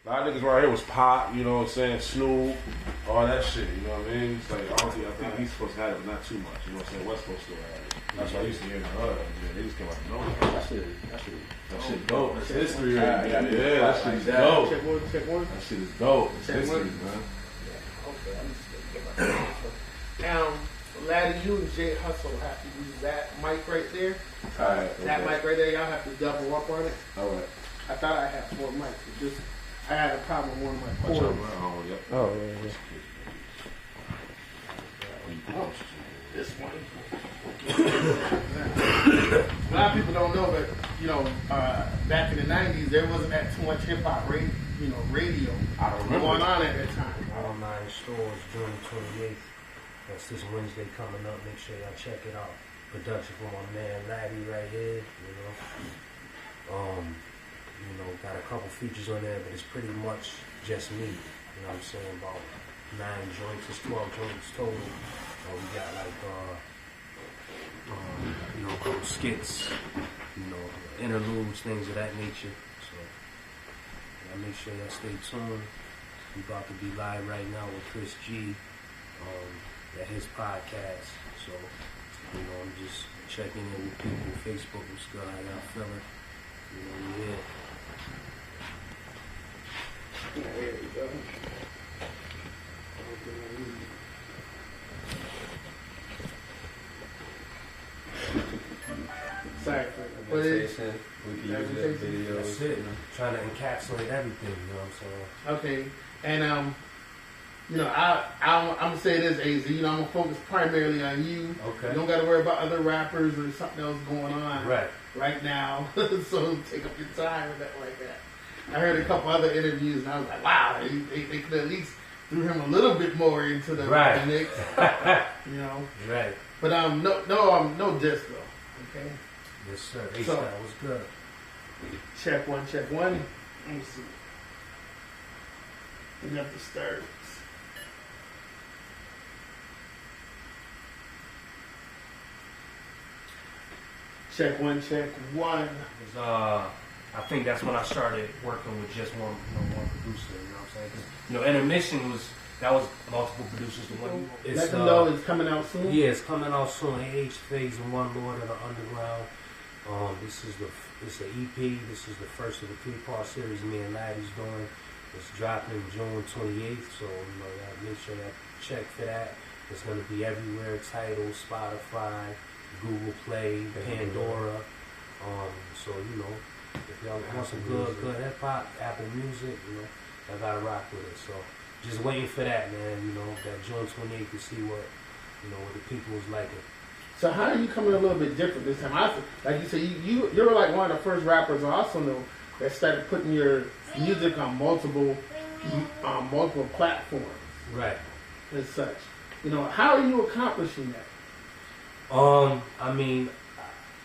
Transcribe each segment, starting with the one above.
A lot of niggas right here was Pop, you know what I'm saying, Snoop, all that shit, you know what I mean? It's like, I think he's supposed to have it, but not too much, you know what I'm saying? West Coast still have it. That's why I used to hear in the hood, they just came out of nowhere. That shit dope. That's history right there. Yeah, that shit is dope. Check one. That shit is dope. It's history, man. Okay, I'm just gonna get my now, Laddie, you and Jae Hustle have to use that mic right there. Alright. That mic right there, y'all have to double up on it. Alright. I thought I had 4 mics, but just I had a problem with one of my cords. This one. A lot of people don't know that, you know, back in the 90s, there wasn't that too much hip-hop radio going on at that time. All 9 stores, June 28th. That's this Wednesday coming up. Make sure y'all check it out. Production from my man Laddie right here, you know, got a couple features on there, but it's pretty much just me. You know what I'm saying? About 9 joints, it's 12 joints total. We got like, you know, a couple skits, you know, interludes, things of that nature. So, y'all make sure y'all stay tuned. We about to be live right now with Chris G at his podcast. So, you know, I'm just checking in with people on Facebook. What's good? How y'all feeling? You know, we here. There we go. Sorry for that. What is it? We can use that video. That's it. Trying to encapsulate everything, you know what I'm saying? Okay. And you know, I'm gonna say this, AZ. You know, I'm gonna focus primarily on you. Okay. You don't got to worry about other rappers or something else going on right now. So take up your time with that like that. I heard a couple other interviews and I was like, wow, they could at least threw him a little bit more into the mix. You know. Right. But no diss though. Okay. Yes, sir. A-Style was good. Check one. Let me see. We have to start. Check one. I think that's when I started working with just one producer. You know what I'm saying? 'Cause, you know, Intermission was multiple producers. The one Let them know it's coming out soon. Yeah, it's coming out soon. AH Phase and One Lord of the Underground. It's an EP. This is the first of the 3-part series me and Laddie's doing. It's dropping June 28th. So you know, make sure that check for that. It's gonna be everywhere: Tidal, Spotify, Google Play, Pandora. So you know, if y'all want some good hip hop, Apple Music, you know, I gotta rock with it. So just waiting for that, man. You know, that June 28th to see what the people was liking. So how are you coming a little bit different this time? Like you said, you're like one of the first rappers I also know that started putting your music on multiple platforms. Right. As such. You know, how are you accomplishing that? I mean,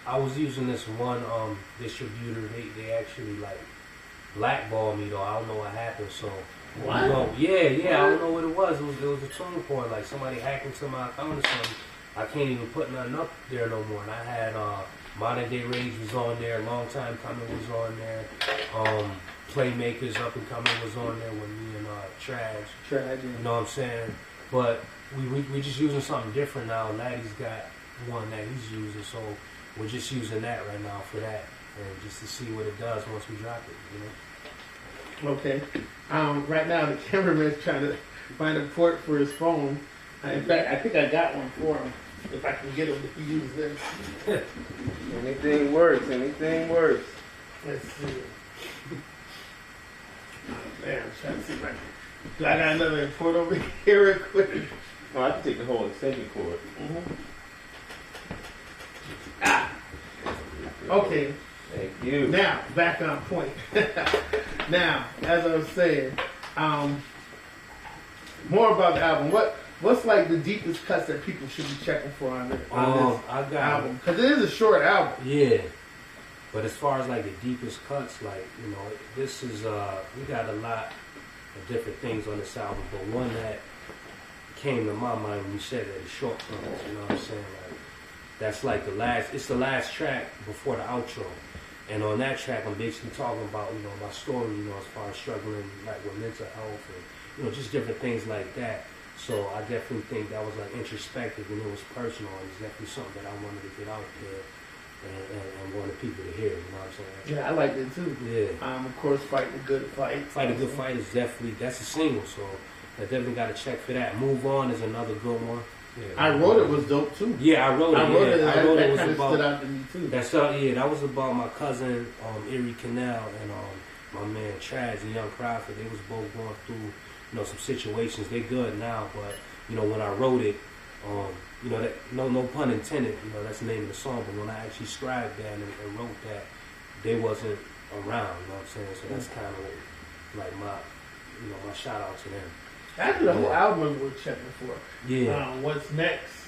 I was using this one distributor. They actually like blackballed me though. I don't know what happened. So what? You know, yeah. I don't know what it was. It was a tune cord. Like somebody hacked into my account or something. I can't even put nothing up there no more. And I had Modern Day Rage was on there. Long Time Coming was on there. Playmakers Up and Coming was on there with me and Trash. You know what I'm saying? But we just using something different now. Laddie's got one that he's using, so we're just using that right now for that, and just to see what it does once we drop it, you know. Okay. Right now the cameraman's trying to find a port for his phone. In fact, I think I got one for him. If I can get him to use this. Anything works. Let's see. Oh, man, I'm trying to see if I can. Do I got another port over here real quick? Oh, I can take the whole extension cord. Okay. Thank you. Now, back on point. Now, as I was saying, more about the album. What's like the deepest cuts that people should be checking for on this album? Because it is a short album. Yeah. But as far as like the deepest cuts, like, you know, this is, we got a lot of different things on this album, but one that came to my mind when you said that is short cuts, you know what I'm saying? Like, that's like it's the last track before the outro. And on that track, I'm basically talking about, you know, my story, you know, as far as struggling like with mental health and, you know, just different things like that. So I definitely think that was like introspective and it was personal. It's definitely something that I wanted to get out there and wanted people to hear, you know what I'm saying? Yeah, I liked it too. Yeah. Of course, Fight the Good Fight. Fight a Good Fight is definitely, that's a single, so I definitely got to check for that. Move On is another good one. Yeah. I Wrote It was dope too. Yeah, I wrote it. I wrote it was kind of about, stood out to me too. That was about my cousin Erie Canal and my man Traz and Young Prophet. They was both going through, you know, some situations. They good now, but you know, when I wrote it, you know, that no pun intended. You know, that's the name of the song. But when I actually scribed that and wrote that, they wasn't around. You know what I'm saying? So that's kind of like my, you know, my shout out to them. Actually, the whole album was checking for. Yeah. What's next?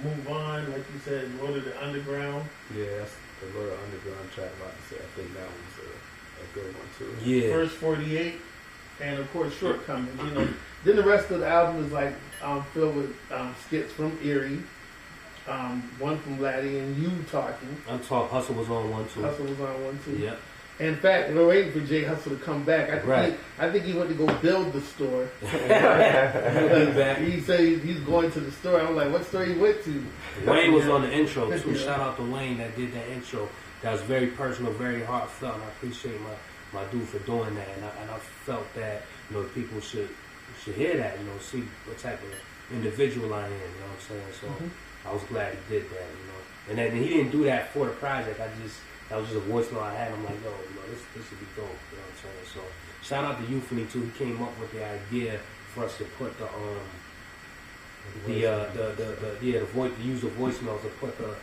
Move On, like you said, Road to the Underground. Yeah, that's the Road to the Underground track. Like I said, I think that one's a good one too. Yeah. First 48, and of course Shortcomings. You know, then the rest of the album is like filled with skits from Erie, one from Laddie, and you talking. Hustle was on one too. Hustle was on one too. Yeah. In fact, we're waiting for Jay Hustle to come back. I think he went to go build the store. He said he's going to the store. I'm like, what store he went to? Wayne was on the intro too. Shout out to Wayne that did that intro. That was very personal, very heartfelt, and I appreciate my dude for doing that. And I felt that, you know, people should hear that, you know, see what type of individual I am, you know what I'm saying? So I was glad he did that, you know. And then he didn't do that for the project. That was just a voice note I had. I'm like, yo, you know, this would be dope, you know what I'm saying? So shout out to Euphony too. He came up with the idea for us to put the use of voice notes to put the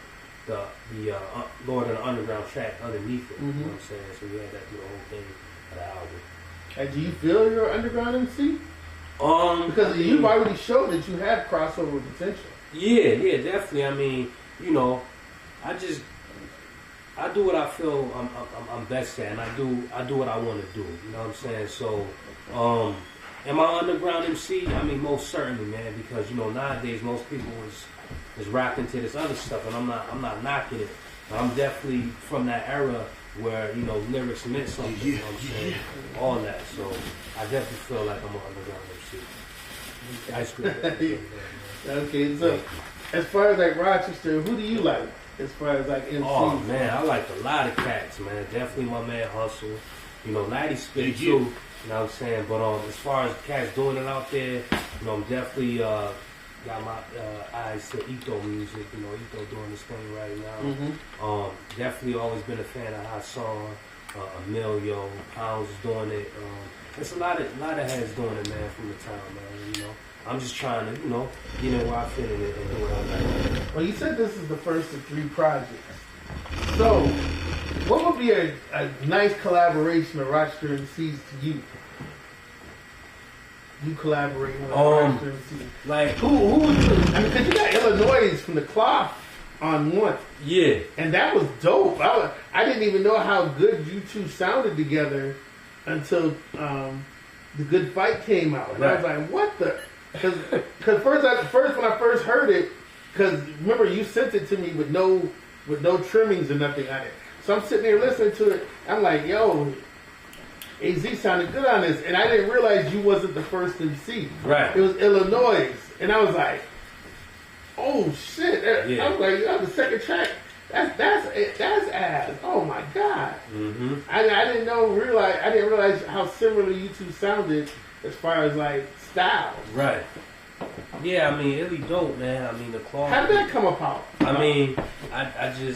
Lord of the Underground track underneath it. You know what I'm saying? So we had that through the whole thing of the album. And do you feel you're an underground MC? Because you've already showed that you have crossover potential. Yeah, definitely. I mean, you know, I do what I feel I'm best at, and I do what I want to do. You know what I'm saying? So, am I underground MC? I mean, most certainly, man. Because you know, nowadays most people is rocking to this other stuff, and I'm not knocking it. But I'm definitely from that era where, you know, lyrics meant something. You know what I'm saying? All that. So I definitely feel like I'm an underground MC. Ice cream. Okay, so as far as like Rochester, who do you like? As far as like MC? Oh man, I like a lot of cats, man. Definitely my man Hustle. You know, Laddie spit too. You know what I'm saying? But as far as cats doing it out there, you know, I'm definitely got my eyes to Ito music. You know, Ito doing this thing right now. Definitely always been a fan of Hot Song, Emilio, Pounds is doing it. There's a lot of heads doing it, man, from the town, man. You know. I'm just trying to, you know, get in where I fit in it and do what I like. Well, you said this is the first of 3 projects. So, what would be a nice collaboration of Rochester MCs to you? You collaborating with Rochester MCs. Like, who would you? I mean, because you got Illinois from the Cloth on one. Yeah. And that was dope. I didn't even know how good you two sounded together until The Good Fight came out. And I was like, what the? Because first when I first heard it, because remember you sent it to me with no trimmings or nothing on it. So I'm sitting there listening to it. I'm like, yo, AZ sounded good on this, and I didn't realize you wasn't the first MC. Right. It was Illinois, and I was like, oh shit. Yeah. I was like, the second track. That's ass. Oh my god. I didn't realize how similar you two sounded as far as like style. Right. Yeah, I mean, it'd be dope, man. I mean, the Claw. How did that come about? I mean, I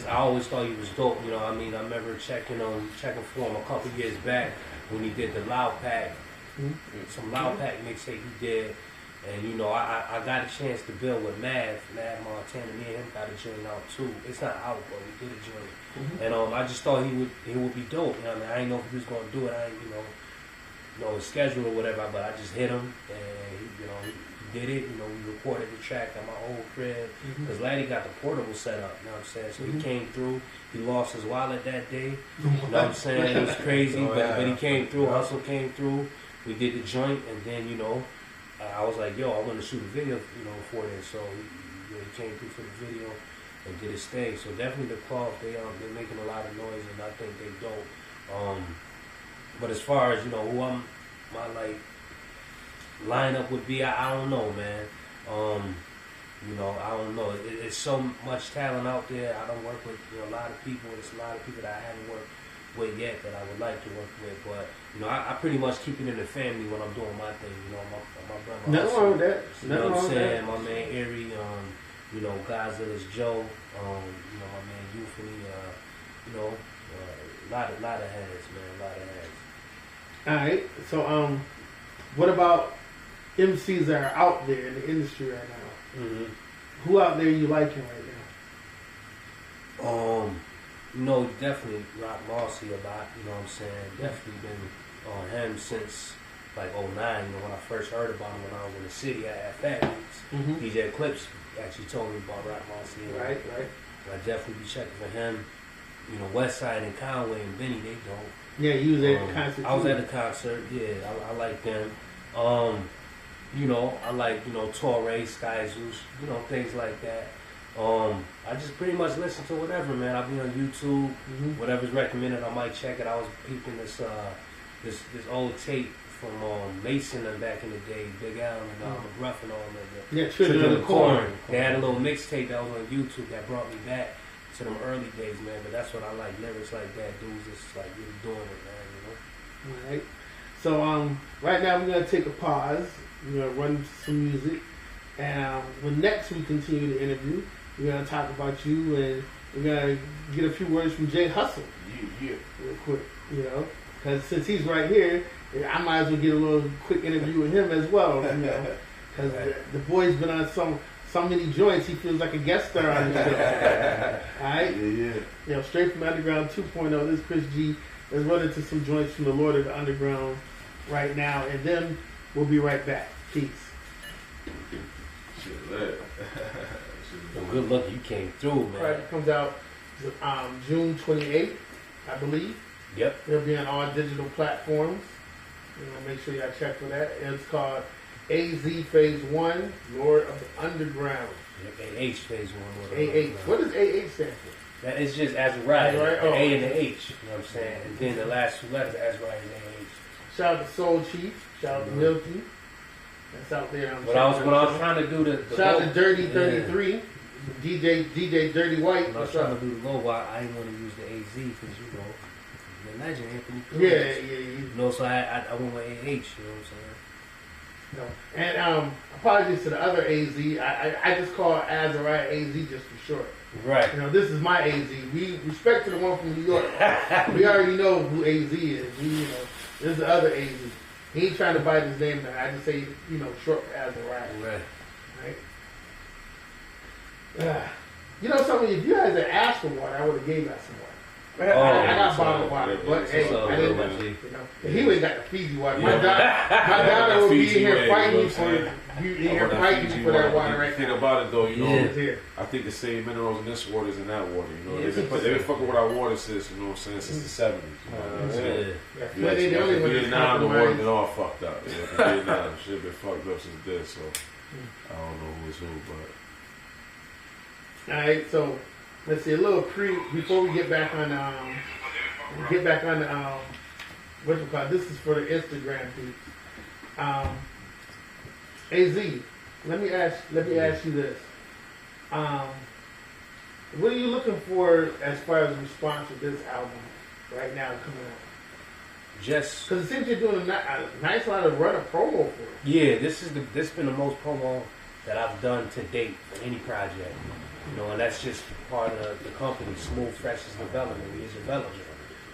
always thought he was dope. You know, I mean, I remember checking for him a couple years back when he did the Loud Pack, some Loud Pack mixtape he did. And, you know, I got a chance to build with Mad Montana. Me and him got a joint out, too. It's not out, but we did a joint. And I just thought he would be dope. You know what I mean? I didn't know if he was going to do it. I didn't, you know, his schedule or whatever, but I just hit him. And, he did it. You know, we recorded the track at my old crib. Because Laddie got the portable set up, you know what I'm saying? So he came through. He lost his wallet that day. You know what I'm saying? It was crazy. But he came through. Hustle came through. We did the joint. And then, you know, I was like, yo, I want to shoot a video, you know, for this. So he came through for the video. and get it stayed. So definitely the cloth, they're making a lot of noise, and I think they dope. But as far as who my like lineup would be, I don't know, man. I don't know. It's so much talent out there. I don't work with a lot of people. There's a lot of people that I haven't worked with yet that I would like to work with. But I pretty much keep it in the family when I'm doing my thing. My brother. Nothing wrong with that. You know what I'm saying? My man Erie. Godzilla's Joe. My man Euphony. A lot of heads, man. A lot of heads. All right. So, what about MCs that are out there in the industry right now? Mm-hmm. Who out there you liking right now? Definitely Rock Marcy a lot. You know what I'm saying? Definitely been on him since like '09. When I first heard about him when I was in the city at Fat Beats. Mm-hmm. DJ Clips actually told me about Rock Marcy. Right. I definitely be checking for him. Westside and Conway and Benny, they don't. Yeah, you was at the concert. I was at the concert. Yeah, I like them. I like, Torre, Sky Zeus, things like that. I just pretty much listen to whatever, man. I'll be on YouTube, whatever's recommended, I might check it. I was peeping this old tape from Mason and back in the day, Big Al and McGruff and all that. Yeah, Children of the Corn. They had a little mixtape that was on YouTube that brought me back to them early days, man. But that's what I like, lyrics like that, dudes just like really doing it, man, All right. So right now we're gonna take a pause. We're gonna run some music, and when next we continue the interview, we're gonna talk about you, and we're gonna get a few words from Jay Hustle. Yeah. Real quick, because since he's right here, I might as well get a little quick interview with him as well, because the boy's been on so many joints, he feels like a guest star on the show. All right? Yeah. Straight from Underground 2.0, this is Chris G. Let's run into some joints from the Lord of the Underground right now, and then we'll be right back. Peace. Shit, Well, good luck, you came through, man. Right, it comes out June 28th, I believe. Yep. It'll be on all digital platforms. Make sure y'all check for that. It's called AZ Phase 1, Lord of the Underground. Yep, AH Phase 1. AH. What does AH stand for? That is just Azariah. Azariah? The A and the H. You know what I'm saying? And then the last two letters, Azariah and AH. Shout out to Soul Chief. Shout out to Milky. That's out there. When I was trying to do the shout out to Dirty 33. DJ Dirty White. When I was trying to do the logo, I didn't want to use the AZ because, the legend, Anthony Cruz. Yeah. So I went with AH, you know what I'm saying? No. And apologies to the other AZ. I just call Azariah AZ just for short. Right. This is my AZ. We respect to the one from New York. We already know who AZ is. This is the other AZ. He ain't trying to bite his name now. I just say, short for Azariah. Right? Something, if you guys had asked for water, I would have gave that some water. I got bottled water, but hey, I didn't. He ain't got the Fiji water. My daughter will be in here fighting for that water right now. Think about it though, I think the same minerals in this water is in that water. They've been fucking with our water since, since the 70s. Vietnam, the water been all fucked up. Vietnam shit been fucked up since then. So I don't know who is who, but. All right, so let's see a little before we get back on what you call it. This is for the Instagram feed. AZ, let me ask you this. What are you looking for as far as response to this album right now coming out? Just because it seems you're doing a nice lot of run of promo for it. Yeah, this has been the most promo that I've done to date for any project. And that's just part of the company. Smooth Fresh's development. It's development.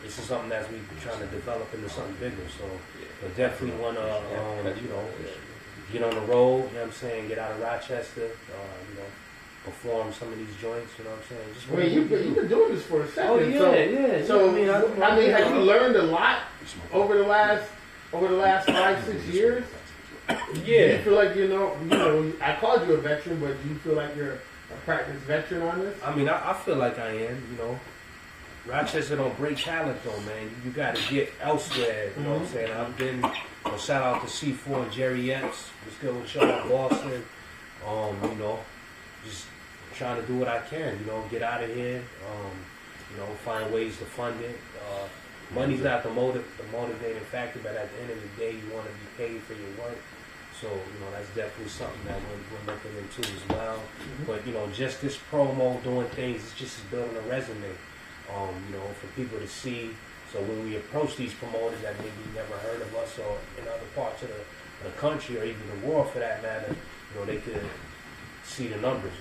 This is something that we're trying to develop into something bigger. So I definitely want to, get on the road. You know what I'm saying? Get out of Rochester. Perform some of these joints. You know what I'm saying? You've been doing this for a second. Oh yeah. So have you learned a lot over the last 5-6 years? Yeah. Do you feel like I called you a veteran, but do you feel like you're a practiced veteran on this? I feel like I am, Rochester don't break talent though, man. You gotta get elsewhere, you know what I'm saying? I've been, shout out to C4 and Jerry Epps, was good with y'all in Boston. Just trying to do what I can, get out of here, find ways to fund it. Money's not the motivating factor, but at the end of the day, you want to be paid for your work. So, that's definitely something that we're looking into as well. But, just this promo, doing things, it's just building a resume, for people to see. So when we approach these promoters that maybe never heard of us or in other parts of the country or even the world for that matter, they could see the numbers,